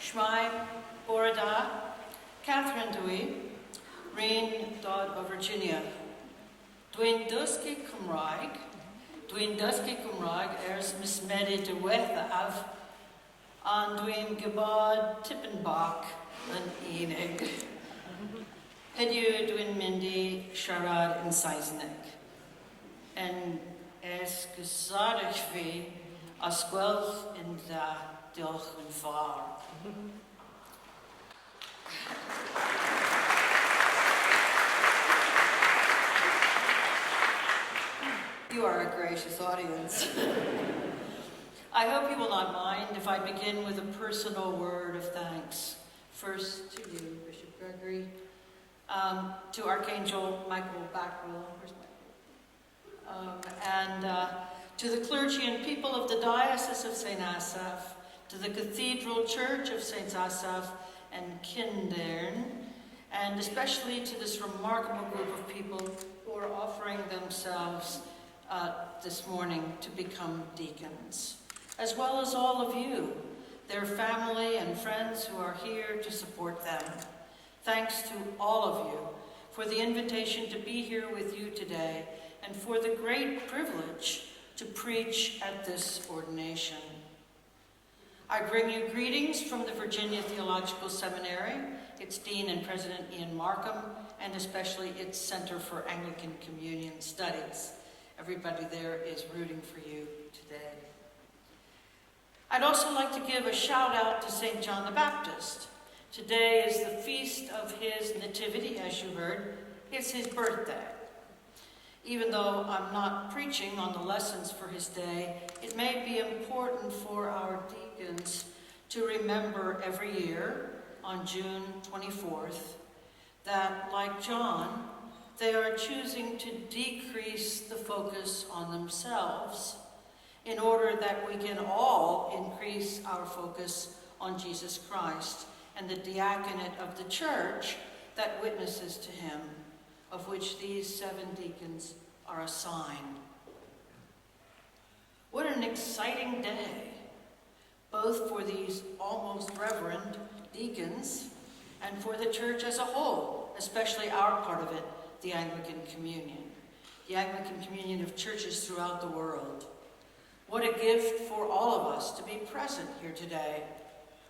Shmai Borada, Catherine Dewey, Revd Dr Virginia. Dwi'n dysgu Cymraeg ers mismedi diwethaf, ond dwi'n gwybod tipyn bach yn unig. Heddiw dwi'n mynd i siarad yn Saesneg. Yn esgusodwch fi os gwelwch yn dda, diolch yn fawr. You are a gracious audience. I hope you will not mind if I begin with a personal word of thanks. First to you, Bishop Gregory, to Archangel Michael Backwell, and to the clergy and people of the Diocese of St Asaph, to the Cathedral Church of St Asaph and Kindern, and especially to this remarkable group of people who are offering themselves this morning to become deacons, as well as all of you, their family and friends who are here to support them. Thanks to all of you for the invitation to be here with you today and for the great privilege to preach at this ordination. I bring you greetings from the Virginia Theological Seminary, its Dean and President Ian Markham, and especially its Center for Anglican Communion Studies. Everybody there is rooting for you today. I'd also like to give a shout out to St. John the Baptist. Today is the feast of his nativity, as you heard. It's his birthday. Even though I'm not preaching on the lessons for his day, it may be important for our deacons to remember every year on June 24th that, like John, they are choosing to decrease the focus on themselves in order that we can all increase our focus on Jesus Christ and the diaconate of the church that witnesses to him, of which these 7 deacons are assigned. What an exciting day, both for these almost reverend deacons and for the church as a whole, especially our part of it, the Anglican Communion of churches throughout the world. What a gift for all of us to be present here today.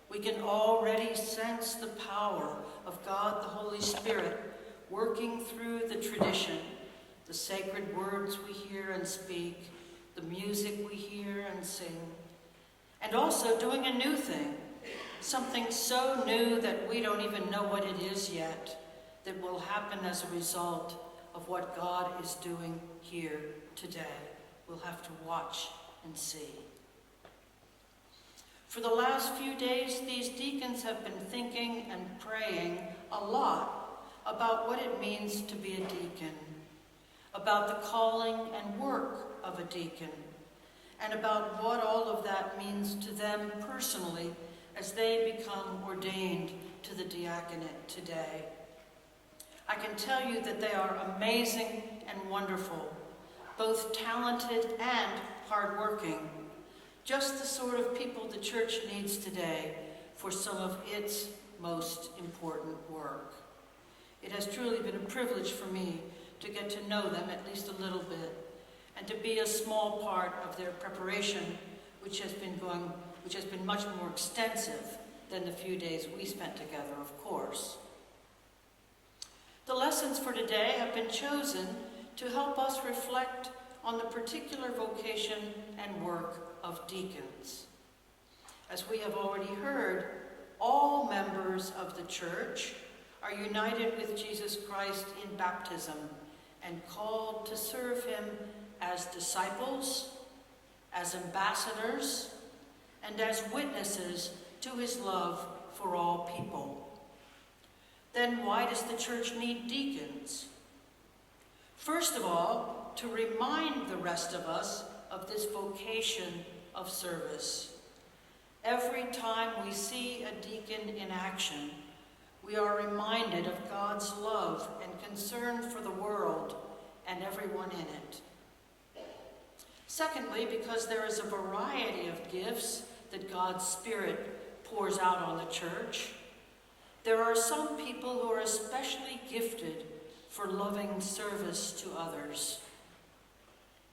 We can already sense the power of God the Holy Spirit working through the tradition, the sacred words we hear and speak, the music we hear and sing, and also doing a new thing, something so new that we don't even know what it is yet, that will happen as a result of what God is doing here today. We'll have to watch and see. For the last few days, these deacons have been thinking and praying a lot about what it means to be a deacon, about the calling and work of a deacon, and about what all of that means to them personally as they become ordained to the diaconate today. I can tell you that they are amazing and wonderful, both talented and hardworking, just the sort of people the church needs today for some of its most important work. It has truly been a privilege for me to get to know them at least a little bit, and to be a small part of their preparation, which has been much more extensive than the few days we spent together, of course. The lessons for today have been chosen to help us reflect on the particular vocation and work of deacons. As we have already heard, all members of the church are united with Jesus Christ in baptism and called to serve him as disciples, as ambassadors, and as witnesses to his love for all people. Then why does the church need deacons? First of all, to remind the rest of us of this vocation of service. Every time we see a deacon in action, we are reminded of God's love and concern for the world and everyone in it. Secondly, because there is a variety of gifts that God's Spirit pours out on the church, there are some people who are especially gifted for loving service to others.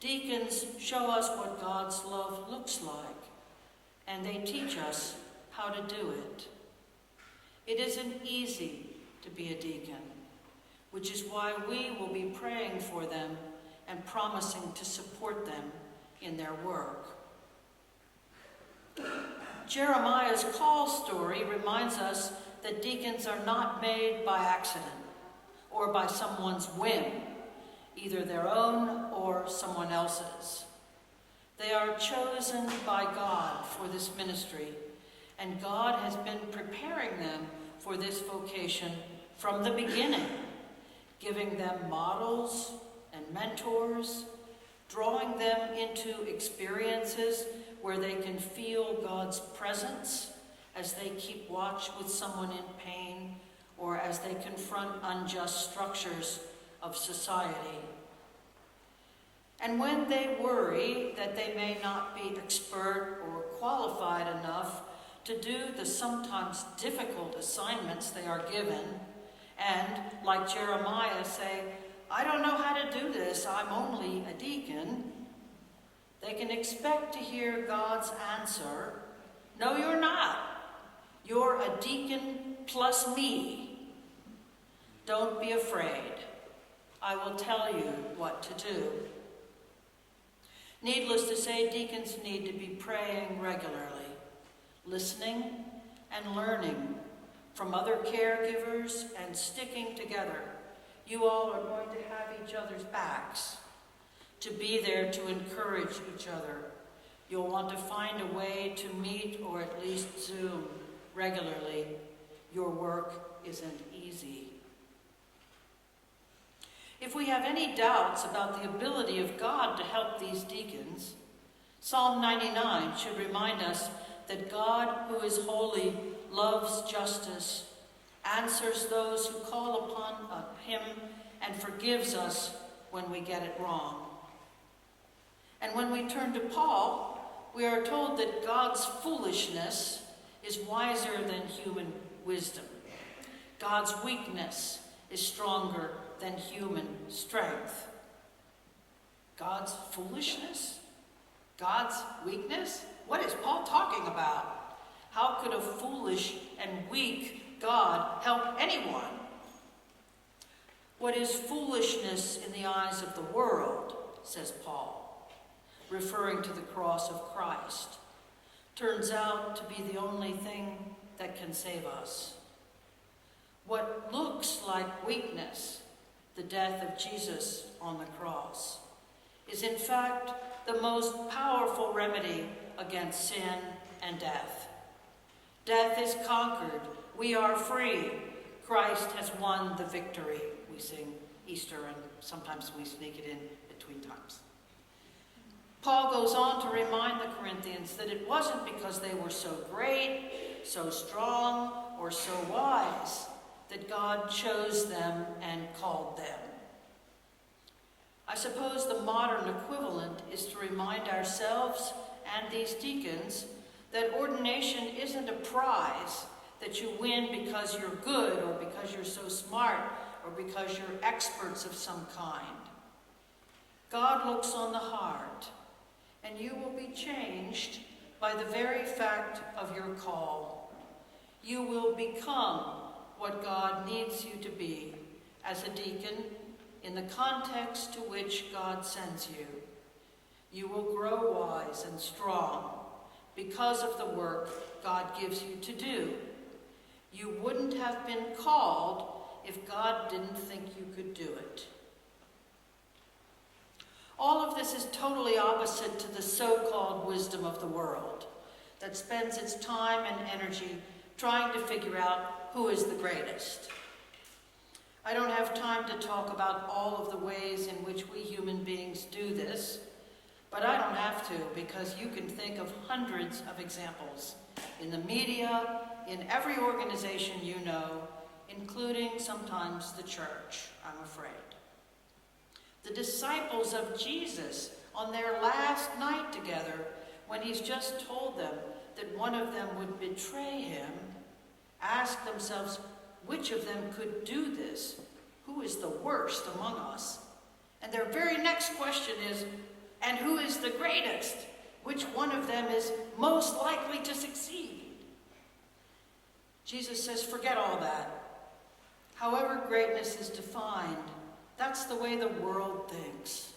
Deacons show us what God's love looks like, and they teach us how to do it. It isn't easy to be a deacon, which is why we will be praying for them and promising to support them in their work. Jeremiah's call story reminds us that deacons are not made by accident or by someone's whim, either their own or someone else's. They are chosen by God for this ministry, and God has been preparing them for this vocation from the beginning, giving them models and mentors, drawing them into experiences where they can feel God's presence as they keep watch with someone in pain or as they confront unjust structures of society. And when they worry that they may not be expert or qualified enough to do the sometimes difficult assignments they are given, and, like Jeremiah, say, "I don't know how to do this, I'm only a deacon," they can expect to hear God's answer, "No, you're not. You're a deacon plus me. Don't be afraid. I will tell you what to do." Needless to say, deacons need to be praying regularly, listening and learning from other caregivers and sticking together. You all are going to have each other's backs, to be there to encourage each other. You'll want to find a way to meet or at least Zoom regularly. Your work isn't easy. If we have any doubts about the ability of God to help these deacons, Psalm 99 should remind us that God, who is holy, loves justice, answers those who call upon him, and forgives us when we get it wrong. And when we turn to Paul, we are told that God's foolishness is wiser than human wisdom. God's weakness is stronger than human strength. God's foolishness? God's weakness? What is Paul talking about? How could a foolish and weak God help anyone? What is foolishness in the eyes of the world, says Paul, referring to the cross of Christ, turns out to be the only thing that can save us. What looks like weakness, the death of Jesus on the cross, is in fact the most powerful remedy against sin and death. Death is conquered. We are free. Christ has won the victory. We sing Easter, and sometimes we sneak it in between times. Paul goes on to remind the Corinthians that it wasn't because they were so great, so strong, or so wise that God chose them and called them. I suppose the modern equivalent is to remind ourselves and these deacons that ordination isn't a prize that you win because you're good or because you're so smart or because you're experts of some kind. God looks on the heart, and you will be changed by the very fact of your call. You will become what God needs you to be as a deacon in the context to which God sends you. You will grow wise and strong because of the work God gives you to do. You wouldn't have been called if God didn't think you could do it. All of this is totally opposite to the so-called wisdom of the world that spends its time and energy trying to figure out who is the greatest. I don't have time to talk about all of the ways in which we human beings do this, but I don't have to, because you can think of hundreds of examples in the media, in every organization you know, including sometimes the church, I'm afraid. The disciples of Jesus on their last night together, when he's just told them that one of them would betray him, ask themselves which of them could do this, who is the worst among us? And their very next question is, and who is the greatest? Which one of them is most likely to succeed? Jesus says, forget all that. However greatness is defined, that's the way the world thinks.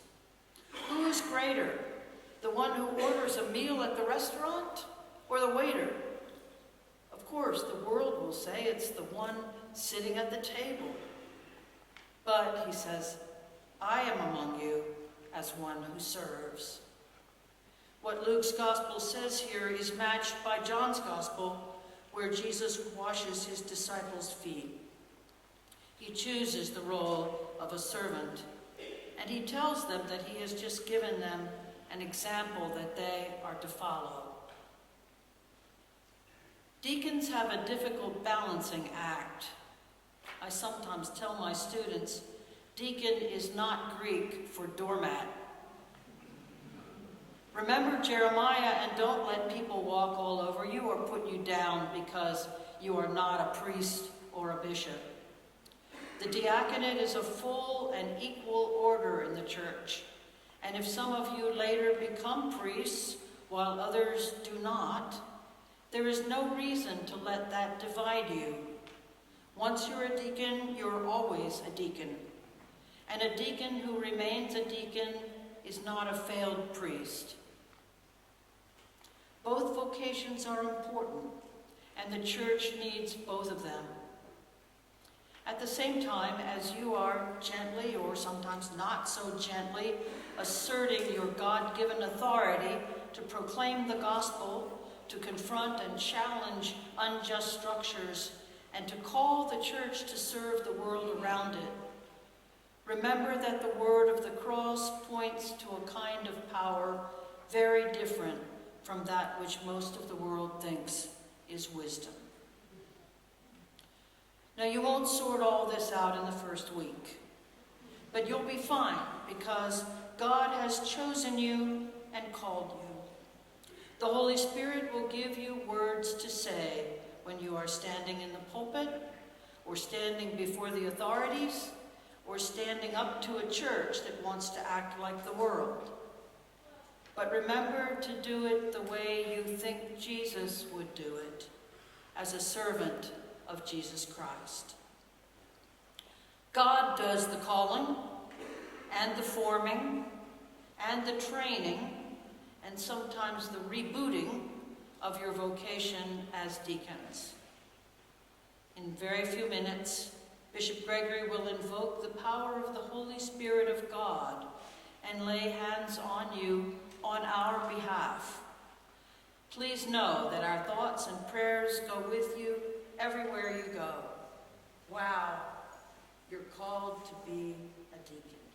Who is greater, the one who orders a meal at the restaurant or the waiter? Of course, the world will say it's the one sitting at the table. But, he says, I am among you as one who serves. What Luke's gospel says here is matched by John's gospel, where Jesus washes his disciples' feet. He chooses the role of a servant, and he tells them that he has just given them an example that they are to follow. Deacons have a difficult balancing act. I sometimes tell my students, deacon is not Greek for doormat. Remember Jeremiah, and don't let people walk all over you or put you down because you are not a priest or a bishop. The diaconate is a full and equal order in the church, and if some of you later become priests while others do not, there is no reason to let that divide you. Once you're a deacon, you're always a deacon. And a deacon who remains a deacon is not a failed priest. Both vocations are important, and the church needs both of them. At the same time, as you are gently, or sometimes not so gently, asserting your God-given authority to proclaim the gospel, to confront and challenge unjust structures, and to call the church to serve the world around it, remember that the word of the cross points to a kind of power very different from that which most of the world thinks is wisdom. Now, you won't sort all this out in the first week, but you'll be fine because God has chosen you and called you. The Holy Spirit will give you words to say when you are standing in the pulpit, or standing before the authorities, or standing up to a church that wants to act like the world. But remember to do it the way you think Jesus would do it, as a servant of Jesus Christ. God does the calling, and the forming, and the training, and sometimes the rebooting of your vocation as deacons. In very few minutes, Bishop Gregory will invoke the power of the Holy Spirit of God and lay hands on you on our behalf. Please know that our thoughts and prayers go with you everywhere you go. Wow, you're called to be a deacon.